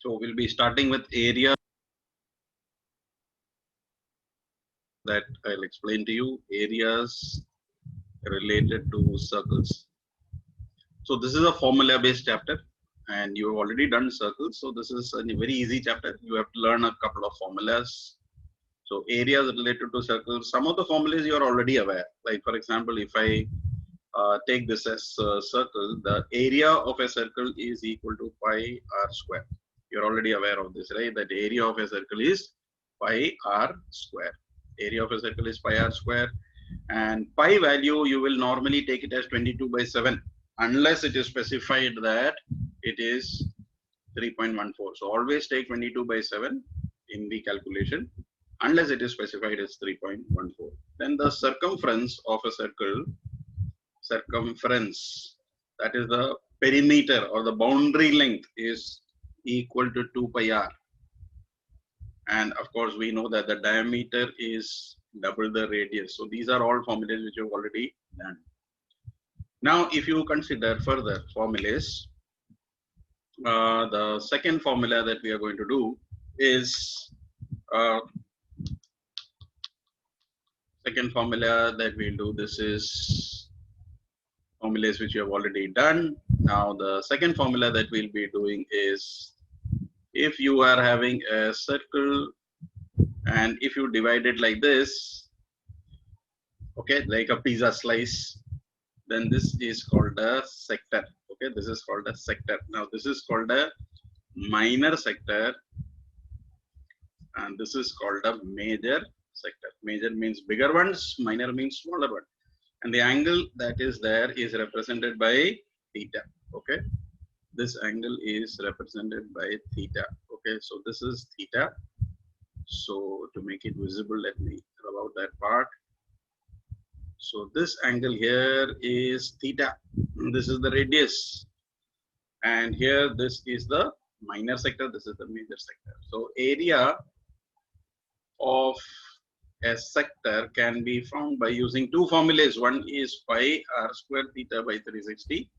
So we'll be starting with area that I'll explain to you, areas related to circles. So this is a formula based chapter and you've already done circles. So this is a very easy chapter. You have to learn a couple of formulas. So areas related to circles, some of the formulas you are already aware. Like for example, if I take this as a circle, the area of a circle is equal to pi r square. You're already aware of this, right? That area of a circle is pi r square. Area of a circle is pi r square, and pi value you will normally take it as 22/7 unless it is specified that it is 3.14. So always take 22/7 in the calculation unless it is specified as 3.14. Then the circumference of a circle, circumference, that is the perimeter or the boundary length, is equal to 2 pi r. And of course we know that the diameter is double the radius. So these are all formulas which you've already done. Now if you consider further formulas, the second formula that we are going to do is second formula that we'll do. This is formulas which you have already done. Now the second formula that we'll be doing is, if you are having a circle and if you divide it like this, okay, like a pizza slice, then this is called a sector. Okay, this is called a sector. Now this is called a minor sector and this is called a major sector. Major means bigger ones, minor means smaller one. And the angle that is there is represented by theta. Okay, this angle is represented by theta. Okay, so this is theta. So to make it visible, let me rub out that part. So this angle here is theta. This is the radius. And here this is the minor sector, this is the major sector. So area of a sector can be found by using two formulas. One is pi r square theta by 360.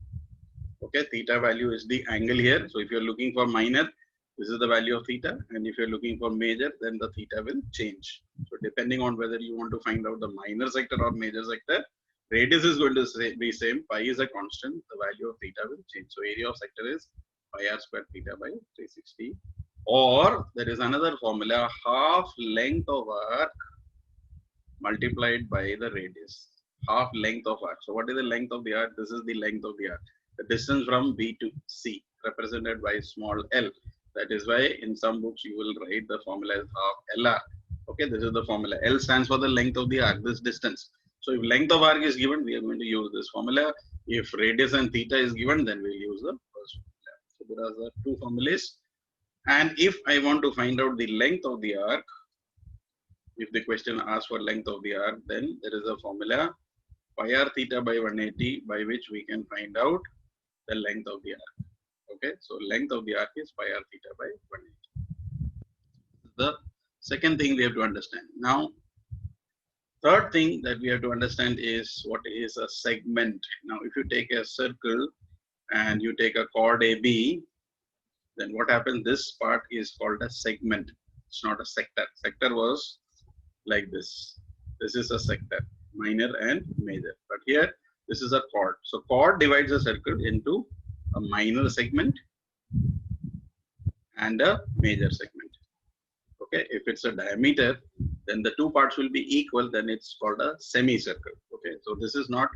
Okay, theta value is the angle here. So if you're looking for minor, this is the value of theta, and if you're looking for major, then the theta will change. So depending on whether you want to find out the minor sector or major sector, radius is going to be same. Pi is a constant, the value of theta will change. So area of sector is pi r square theta by 360. Or there is another formula, half length of arc multiplied by the radius. Half length of arc. So what is the length of the arc? This is the length of the arc. The distance from B to C, represented by small l. That is why in some books you will write the formula as half LR. Okay, this is the formula. L stands for the length of the arc, this distance. So if length of arc is given, we are going to use this formula. If radius and theta is given, then we'll use the first formula. So there are the two formulas. And if I want to find out the length of the arc, if the question asks for length of the arc, then there is a formula pi r theta by 180 by which we can find out the length of the arc. Okay, so length of the arc is pi r theta by 180. The second thing we have to understand. Now, third thing that we have to understand is what is a segment. Now, if you take a circle and you take a chord AB, then what happens? This part is called a segment. It's not a sector. Sector was like this. This is a sector, minor and major. But here, this is a chord. So chord divides a circle into a minor segment and a major segment. Okay, if it's a diameter, then the two parts will be equal, then it's called a semicircle. Okay, so this is not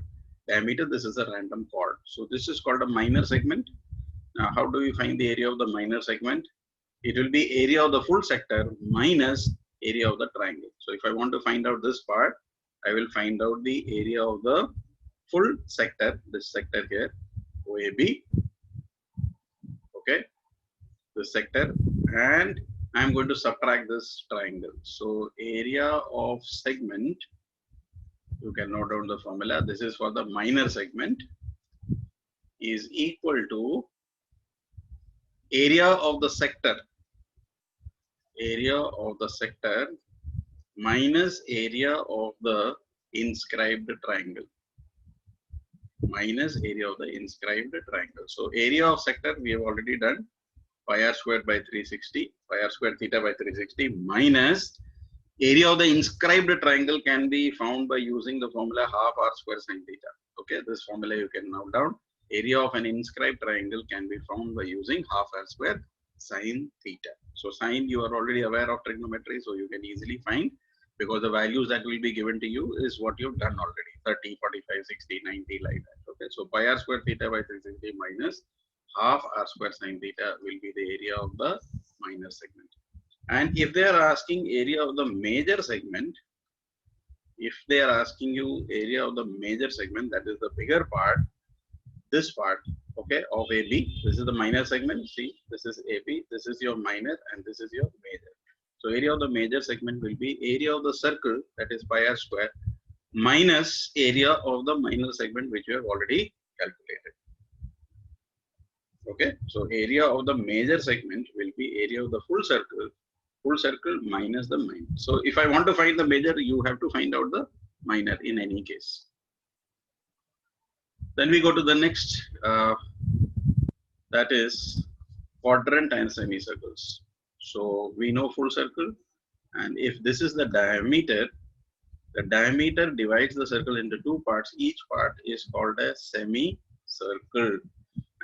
diameter, this is a random chord. So this is called a minor segment. Now, how do we find the area of the minor segment? It will be area of the full sector minus area of the triangle. So if I want to find out this part, I will find out the area of the full sector, this sector here, OAB. Okay, this sector, and I'm going to subtract this triangle. So area of segment, you can note down the formula. This is for the minor segment, is equal to area of the sector. Area of the sector minus area of the inscribed triangle. Minus area of the inscribed triangle. So area of sector we have already done. pi r squared by 360, pi r squared theta by 360 minus area of the inscribed triangle can be found by using the formula half r square sin theta. Okay, this formula you can note down. Area of an inscribed triangle can be found by using half r square sin theta. So sin you are already aware of trigonometry, so you can easily find, because the values that will be given to you is what you've done already, 30, 45, 60, 90 like that. Okay, so pi r square theta by 360 minus half r square sin theta will be the area of the minor segment. And if they are asking area of the major segment, if they are asking you area of the major segment, that is the bigger part, this part, okay, of AB, this is the minor segment, see, this is AB, this is your minor, and this is your major. So area of the major segment will be area of the circle, that is pi r square, minus area of the minor segment, which we have already calculated. Okay, so area of the major segment will be area of the full circle minus the minor. So if I want to find the major, you have to find out the minor in any case. Then we go to the next, that is quadrant and semicircles. So we know full circle, and if this is the diameter divides the circle into two parts. Each part is called a semicircle.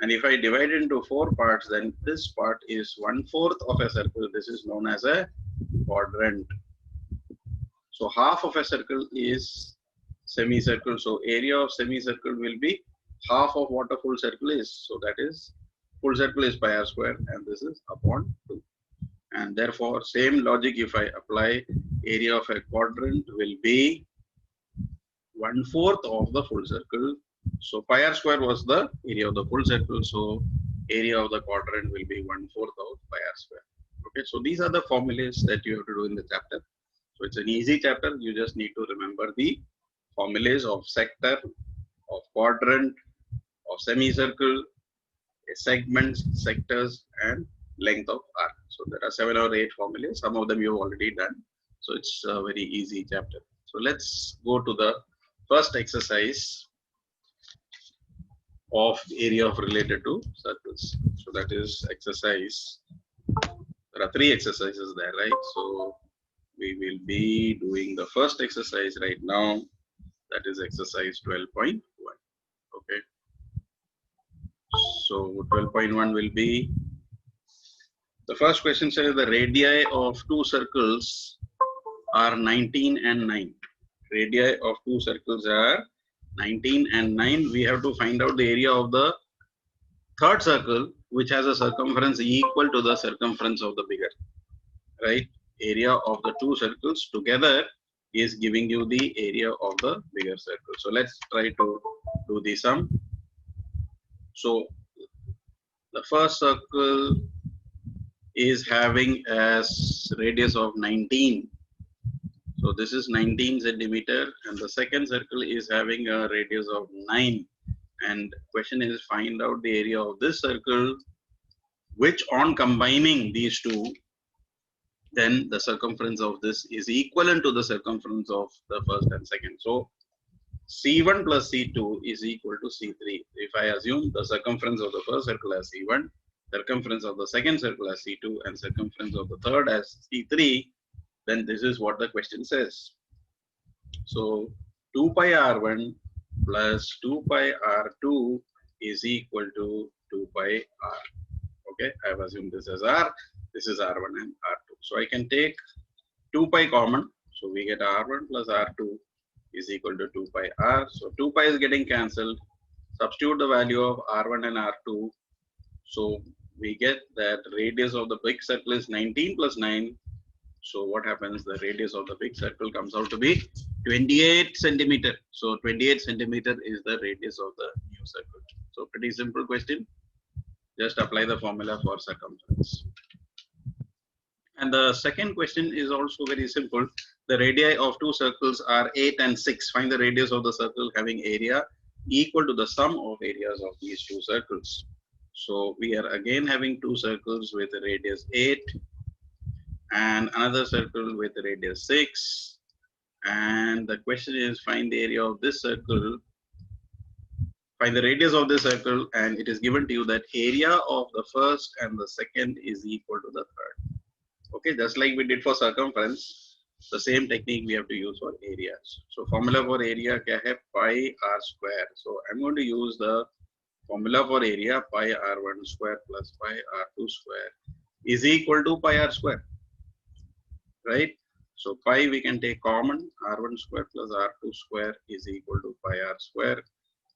And if I divide it into four parts, then this part is 1/4 of a circle. This is known as a quadrant. So half of a circle is semicircle. So area of semicircle will be half of what a full circle is. So that is, full circle is pi r square, and this is upon 2. And therefore, same logic, if I apply, area of a quadrant will be 1/4 of the full circle. So pi r square was the area of the full circle. So area of the quadrant will be 1/4 of pi r square. Okay, so these are the formulas that you have to do in the chapter. So it's an easy chapter. You just need to remember the formulas of sector, of quadrant, of semicircle, segments, sectors, and length of arc. So there are 7 or 8 formulas. Some of them you have already done. So it's a very easy chapter. So let's go to the first exercise of area of related to circles. So that is exercise. There are 3 exercises there, right? So we will be doing the first exercise right now. That is exercise 12.1. Okay. So 12.1 will be, the first question says the radii of 2 circles are 19 and 9. Radii of 2 circles are 19 and 9. We have to find out the area of the third circle, which has a circumference equal to the circumference of the bigger, right? Area of the 2 circles together is giving you the area of the bigger circle. So let's try to do the sum. So the first circle is having as radius of 19. So this is 19 centimeter, and the second circle is having a radius of 9. And question is, find out the area of this circle, which on combining these two, then the circumference of this is equivalent to the circumference of the first and second. So C1 plus C2 is equal to C3. If I assume the circumference of the first circle as C1, circumference of the second circle as C2, and circumference of the third as C3, then this is what the question says. So 2 pi R1 plus 2 pi R2 is equal to 2 pi R. Okay, I have assumed this as R, this is R1 and R2. So I can take 2 pi common. So we get R1 plus R2 is equal to 2 pi R. So 2 pi is getting cancelled. Substitute the value of R1 and R2. So we get that radius of the big circle is 19 plus 9. So what happens? The radius of the big circle comes out to be 28 centimeter. So 28 centimeter is the radius of the new circle. So pretty simple question. Just apply the formula for circumference. And the second question is also very simple. The radii of 2 circles are 8 and 6. Find the radius of the circle having area equal to the sum of areas of these 2 circles. So we are again having 2 circles with a radius 8 and another circle with a radius 6. And the question is, find the area of this circle. find the radius of this circle, and it is given to you that area of the first and the second is equal to the third. Okay, just like we did for circumference, the same technique we have to use for areas. So formula for area kya hai? Pi r square. So I'm going to use the formula for area, pi r1 square plus pi r2 square is equal to pi r square, right? So pi we can take common, r1 square plus r2 square is equal to pi r square.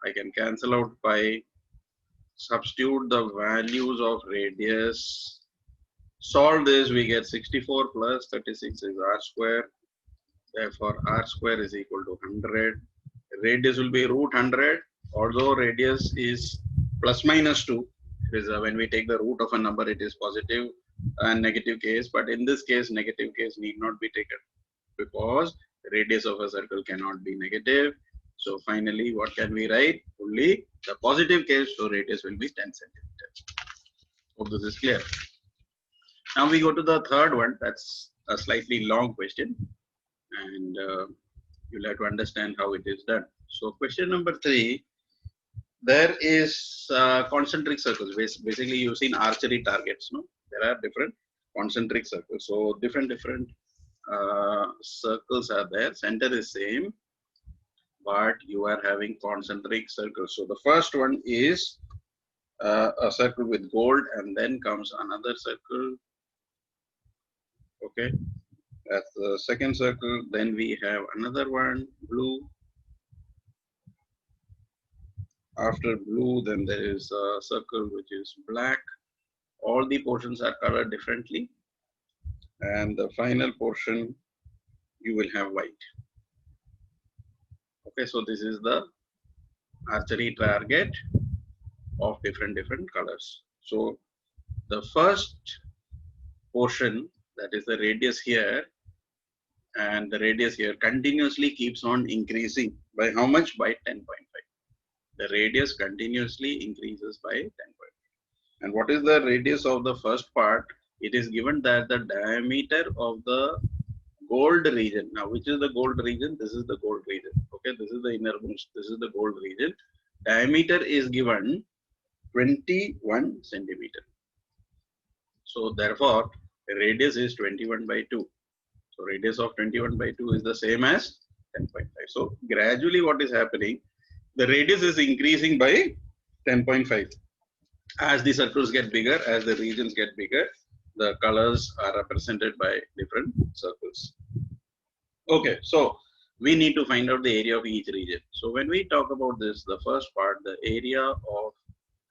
I can cancel out pi, substitute the values of radius, solve this, we get 64 plus 36 is r square. Therefore r square is equal to 100. Radius will be root 100, although radius is plus minus 2. Because when we take the root of a number, it is positive and negative case, but in this case negative case need not be taken because radius of a circle cannot be negative. So finally what can we write? Only the positive case, so radius will be 10 centimeters. Hope this is clear. Now we go to the third one. That's a slightly long question, and you'll have to understand how it is done. So question number 3, there is concentric circles. Basically you've seen archery targets, no? There are different concentric circles. So different circles are there. Center is same, but you are having concentric circles. So the first one is a circle with gold, and then comes another circle. Okay, that's the second circle. Then we have another one, blue. After blue, then there is a circle which is black. All the portions are colored differently, and the final portion you will have white. Okay, so this is the archery target of different colors. So the first portion, that is the radius here, and the radius here continuously keeps on increasing by how much? By 10.5. The radius continuously increases by 10.5. And what is the radius of the first part? It is given that the diameter of the gold region. Now, which is the gold region? This is the gold region. Okay, this is the innermost. This is the gold region. Diameter is given 21 centimeter. So therefore, the radius is 21 by 2. So radius of 21 by 2 is the same as 10.5. So gradually what is happening? The radius is increasing by 10.5. As the circles get bigger, as the regions get bigger, the colors are represented by different circles. Okay, so we need to find out the area of each region. So when we talk about this, the first part, the area of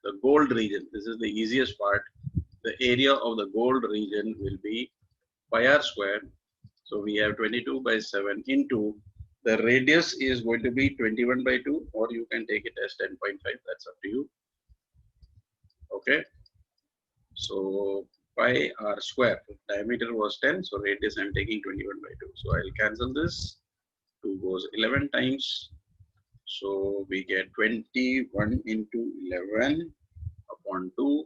the gold region, this is the easiest part. The area of the gold region will be pi r square. So we have 22 by 7 into the radius is going to be 21 by 2, or you can take it as 10.5. That's up to you. Okay, so pi r square, diameter was 10, so radius I'm taking 21 by 2. So I'll cancel this. 2 goes 11 times. So we get 21 into 11 upon 2.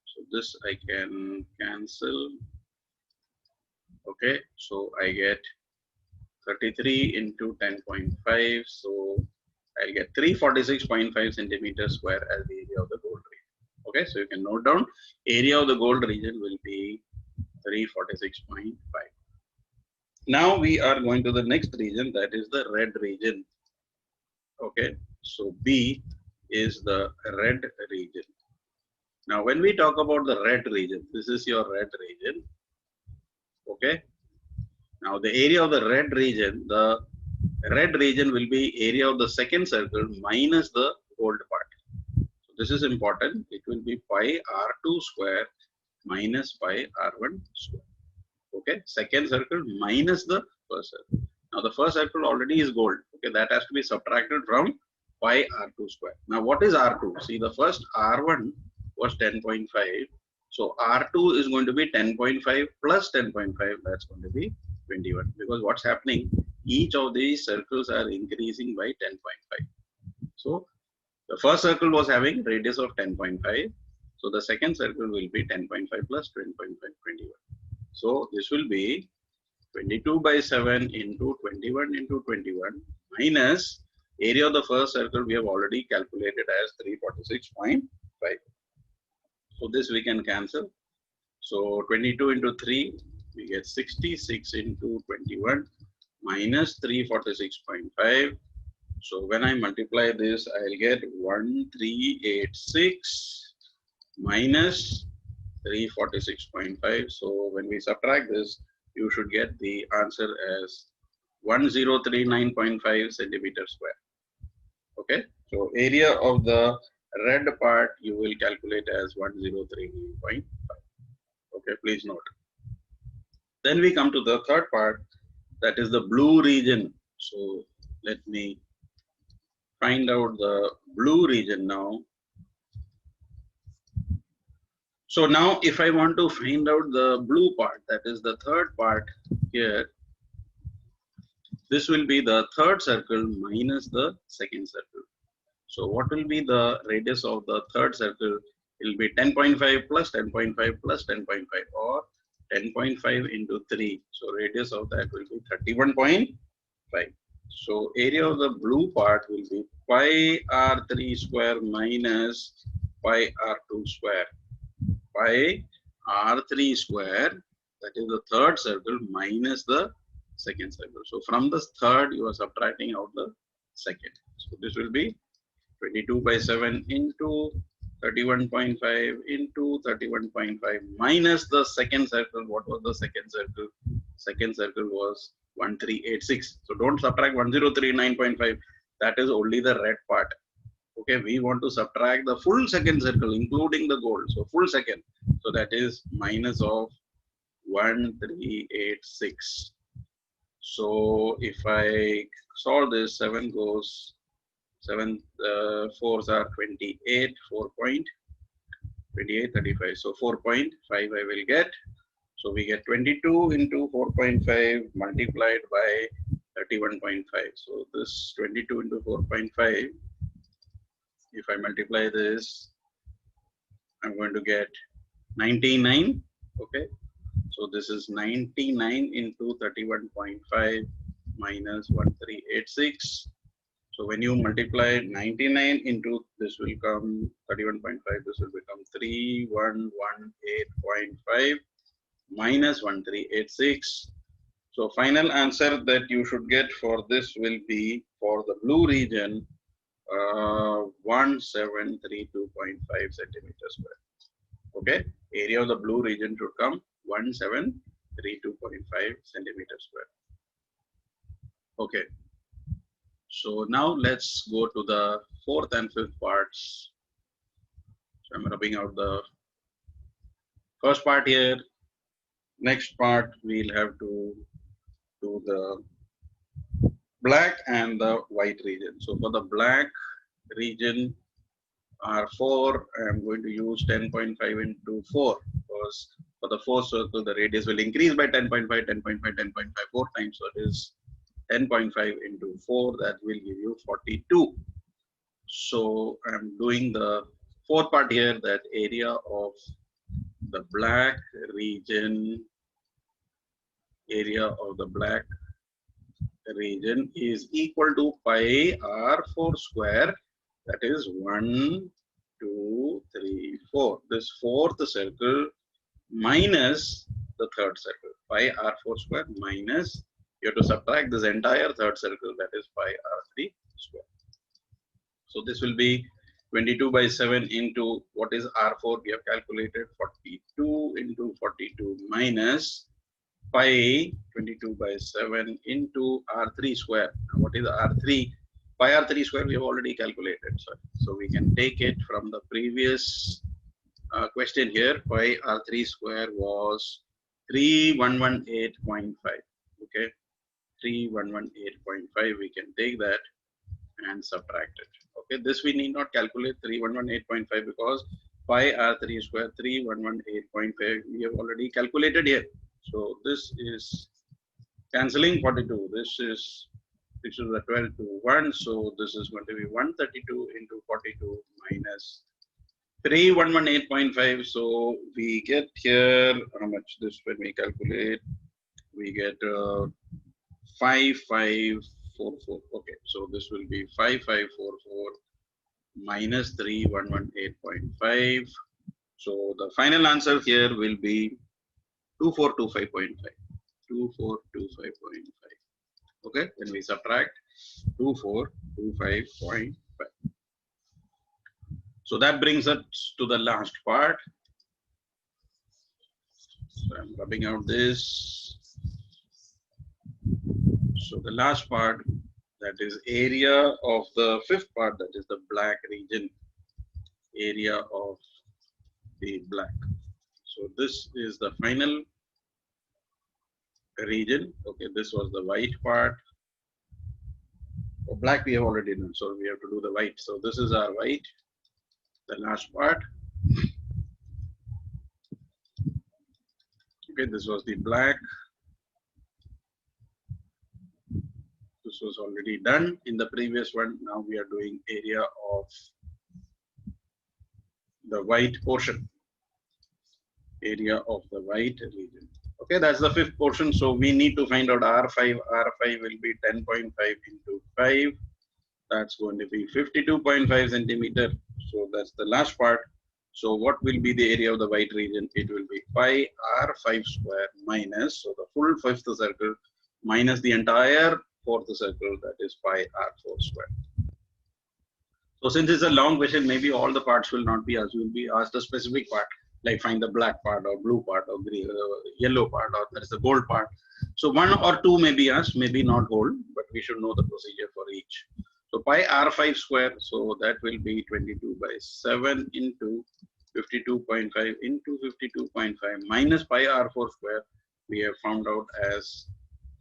So this I can cancel. Okay, so I get 33 into 10.5. So I'll get 346.5 centimeters square as the area of the gold region. Okay, so you can note down area of the gold region will be 346.5. Now we are going to the next region, that is the red region. Okay, so B is the red region. Now when we talk about the red region, this is your red region. Okay, now the area of the red region will be area of the second circle minus the gold part. So this is important. It will be pi r2 square minus pi r1 square. Okay, second circle minus the first circle. Now the first circle already is gold. Okay, that has to be subtracted from pi r2 square. Now what is r2? See, the first r1 was 10.5. So r2 is going to be 10.5 plus 10.5. That's going to be 21. Because what's happening? Each of these circles are increasing by 10.5. So the first circle was having radius of 10.5. So the second circle will be 10.5 plus 10.5, 21. So this will be 22 by 7 into 21 into 21 minus Area of the first circle we have already calculated as 346.5. So this we can cancel. So 22 into 3, we get 66 into 21 minus 346.5. So when I multiply this, I'll get 1386 minus 346.5. So when we subtract this, you should get the answer as 1039.5 centimeter square. Okay, so area of the red part you will calculate as 1039.5. Okay, please note. Then we come to the third part, that is the blue region. So let me find out the blue region now. So now if I want to find out the blue part, that is the third part here, this will be the third circle minus the second circle. So what will be the radius of the third circle? It will be 10.5 plus 10.5 plus 10.5 or 10.5 into 3. So radius of that will be 31.5. So area of the blue part will be pi r3 square minus pi r2 square. Pi r3 square, that is the third circle, minus the second circle. So from the third you are subtracting out the second. So this will be 22 by 7 into 31.5 into 31.5 minus the second circle. What was the second circle? Second circle was 1386. So don't subtract 1039.5. That is only the red part. Okay, we want to subtract the full second circle, including the gold. So full second. So that is minus of 1386. So if I solve this, 7 goes 7 4s are 28, 4.28, 35. So 4.5 I will get. So we get 22 into 4.5 multiplied by 31.5. So this 22 into 4.5, if I multiply this, I'm going to get 99. Okay. So this is 99 into 31.5 minus 1386. So when you multiply 99 into this will come 31.5, this will become 3118.5 minus 1386. So final answer that you should get for this will be, for the blue region, 1732.5 centimeters square. Okay, area of the blue region should come 1732.5 centimeters square. Okay. So now let's go to the fourth and fifth parts. So I'm rubbing out the first part here. Next part we'll have to do the black and the white region. So for the black region R4, I'm going to use 10.5 into 4, because for the fourth circle the radius will increase by 10.5, 10.5, 10.5 4 times. So it is 10.5 into 4, that will give you 42. So I'm doing the fourth part here, that area of the black region, is equal to pi r4 square, that is 1, 2, 3, 4. This fourth circle minus the third circle, pi r4 square minus, you have to subtract this entire third circle, that is pi r3 square. So this will be 22 by 7 into, what is R4? We have calculated 42 into 42 minus pi 22 by 7 into R3 square. Now what is R3? Pi R3 square we have already calculated. So we can take it from the previous question here. Pi R3 square was 3118.5. Okay, 3118.5. We can take that and subtract it. Okay, this we need not calculate 3118.5 because pi r3 square 3118.5 we have already calculated here. So this is cancelling 42. This is the 12 to 1. So this is going to be 132 into 42 minus 3118.5. So we get here how much? This when we calculate, we get 55 5544. Okay, so this will be 5544 minus 3118.5. So the final answer here will be 2425.5. 2425.5. Okay, when we subtract 2425.5. So that brings us to the last part. So I'm rubbing out this. So the last part, that is area of the fifth part, that is the black region, area of the black. So this is the final region. Okay, this was the white part. For black we have already done, so we have to do the white. So this is our white, the last part. Okay, this was the black. This was already done in the previous one. Now we are doing area of the white portion, area of the white region. Okay, that's the fifth portion. So we need to find out R5. R5 will be 10.5 into 5. That's going to be 52.5 centimeter. So that's the last part. So what will be the area of the white region? It will be pi R5 square minus, so the full fifth circle minus the entire fourth circle, that is pi R4 square. So since it's a long question, maybe all the parts will not be asked. You will be asked a specific part, like find the black part or blue part or green, yellow part, or there is the gold part. So one or two may be asked, maybe not whole, but we should know the procedure for each. So pi R5 square, so that will be 22 by 7 into 52.5 into 52.5 minus pi R4 square, we have found out as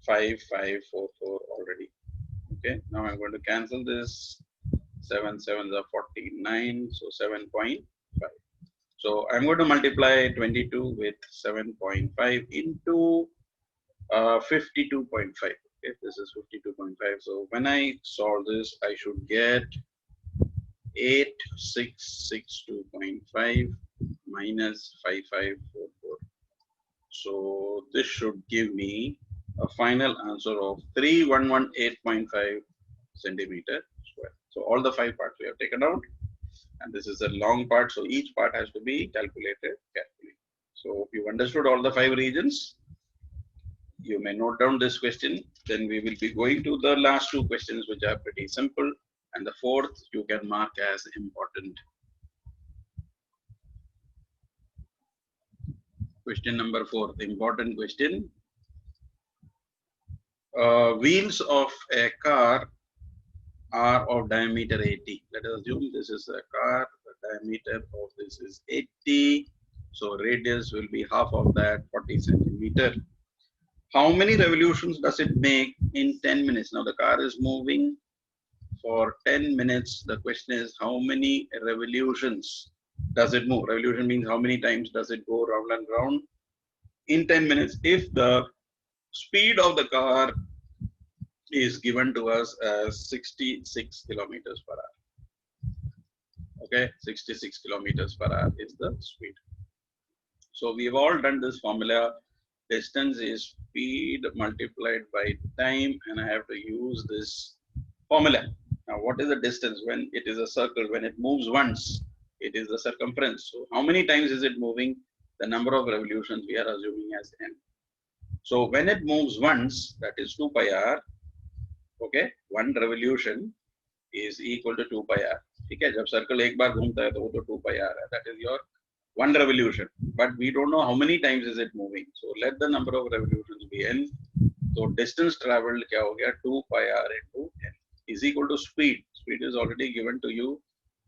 5544 already. Okay, now I'm going to cancel this. 7 7s are 49, so 7.5. So I'm going to multiply 22 with 7.5 into 52.5. Okay, this is 52.5. So when I solve this, I should get 8662.5 minus 5544. So this should give me a final answer of 3118.5 centimeter square. So all the 5 parts we have taken out, and this is a long part, so each part has to be calculated carefully. So if you understood all the 5 regions, you may note down this question. Then we will be going to the last 2 questions, which are pretty simple, and the fourth you can mark as important. Question number 4, the important question. Wheels of a car are of diameter 80. Let us assume this is a car, the diameter of this is 80. So radius will be half of that, 40 centimeter. How many revolutions does it make in 10 minutes? Now the car is moving for 10 minutes. The question is, how many revolutions does it move? Revolution means how many times does it go round and round in 10 minutes if the speed of the car is given to us as 66 kilometers per hour. Okay, 66 kilometers per hour is the speed. So we've all done this formula. Distance is speed multiplied by time, and I have to use this formula. Now, what is the distance when it is a circle? When it moves once, it is the circumference. So how many times is it moving? The number of revolutions we are assuming as n. So when it moves once, that is 2 pi r. Okay, one revolution is equal to 2 pi r. ठीक है, जब circle एक बार घूमता है तो वो तो 2 pi r है. That is your one revolution. But we don't know how many times is it moving. So let the number of revolutions be n. So distance traveled क्या हो गया? 2 pi r into n is equal to speed. Speed is already given to you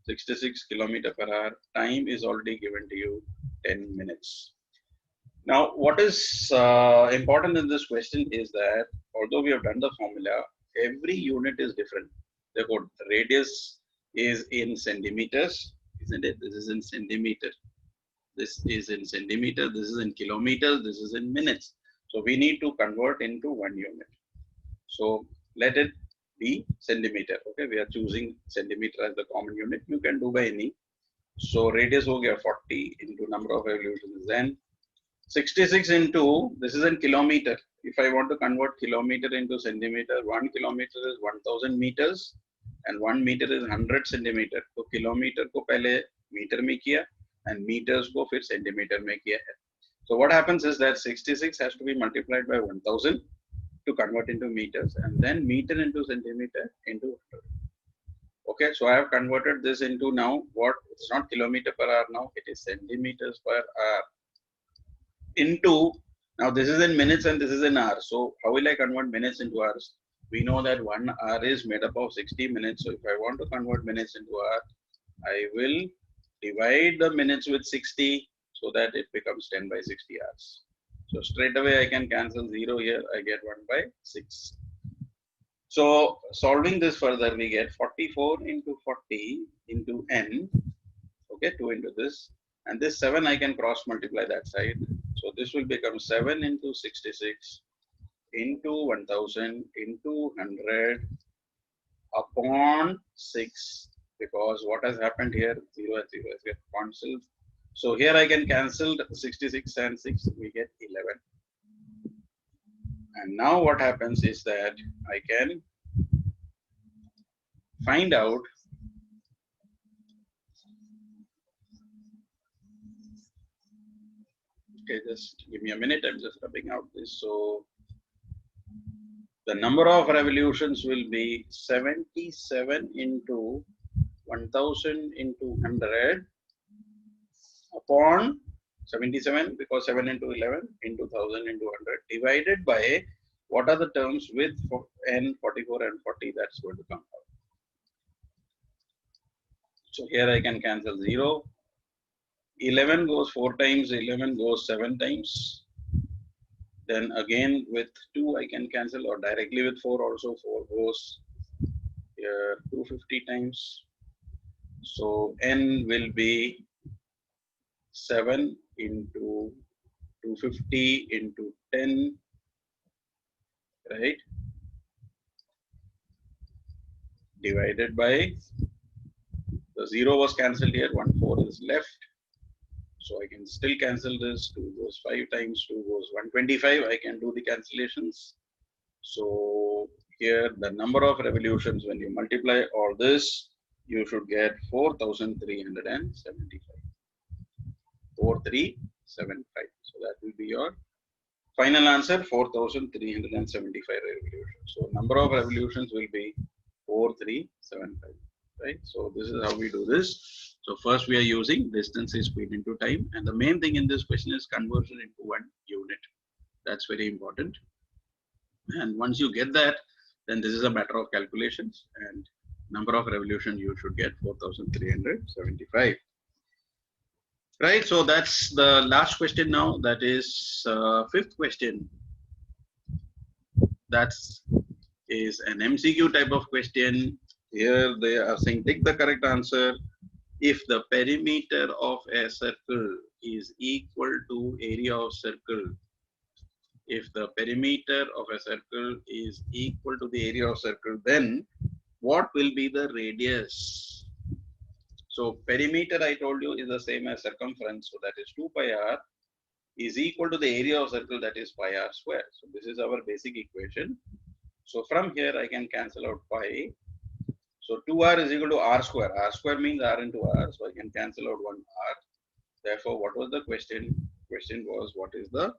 66 km per hour. Time is already given to you 10 minutes. Now, what is important in this question is that although we have done the formula, every unit is different. Therefore, radius is in centimeters, isn't it? This is in centimeter. This is in centimeter. This is in kilometers. This is in minutes. So we need to convert into one unit. So let it be centimeter. Okay, we are choosing centimeter as the common unit. You can do by any. So radius ho gaya 40 into number of revolutions, then 66 into, this is in kilometer. if I want to convert kilometer into centimeter, 1 kilometer is 1000 meters and 1 meter is 100 centimeter. So kilometer को पहले meter में किया and meters को फिर centimeter में किया है. So what happens is that 66 has to be multiplied by 1000 to convert into meters and then meter into centimeter into 100. Okay, so I have converted this into now what? It's not kilometer per hour now, it is centimeters per hour into, now this is in minutes and this is in hours. So how will I convert minutes into hours? We know that 1 hour is made up of 60 minutes. So if I want to convert minutes into hours, I will divide the minutes with 60 so that it becomes 10 by 60 hours. So straight away I can cancel 0 here, I get 1 by 6. So solving this further, we get 44 into 40 into n, okay, 2 into this, and this 7 I can cross multiply that side. So this will become 7 into 66 into 1000 into 100 upon 6, because what has happened here, 0 and 0 has get cancelled. So here I can cancel 66 and 6, we get 11. And now what happens is that I can find out okay, just give me a minute, I'm just rubbing out this. So the number of revolutions will be 77 into 1000 into 100 upon 77, because 7 into 11 into 1000 into 100 divided by what are the terms with n, 44 and 40, that's going to come out. So here I can cancel 0. 11 goes 4 times, 11 goes 7 times. Then again with 2 I can cancel, or directly with 4 also. 4 goes here 250 times. So n will be 7 into 250 into 10, right? Divided by, the 0 was cancelled here, 1 4 is left. So I can still cancel this. 2 goes 5 times, 2 goes 125. I can do the cancellations. So here the number of revolutions, when you multiply all this, you should get 4375. 4375. So that will be your final answer, 4375 revolutions. So number of revolutions will be 4375. Right? So this is how we do this. So first we are using distance is speed into time, and the main thing in this question is conversion into 1 unit. That's very important. And once you get that, then this is a matter of calculations, and number of revolutions you should get 4375. Right, so that's the last question now. That is fifth question. That's is an MCQ type of question. Here they are saying take the correct answer if the perimeter of a circle is equal to area of circle. If the perimeter of a circle is equal to the area of circle, then what will be the radius? So perimeter, I told you, is the same as circumference. So that is 2 pi r is equal to the area of circle, that is pi r square. So this is our basic equation. So from here I can cancel out pi. So 2r is equal to r square. R square means r into r. So I can cancel out 1r. Therefore, what was the question? Question was, what is the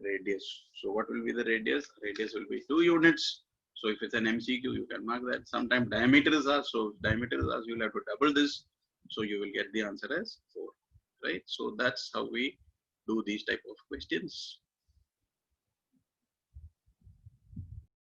radius? So what will be the radius? Radius will be 2 units. So if it's an MCQ, you can mark that. Sometimes diameter is asked. So if diameter is asked, you'll have to double this. So you will get the answer as 4. Right? So that's how we do these type of questions.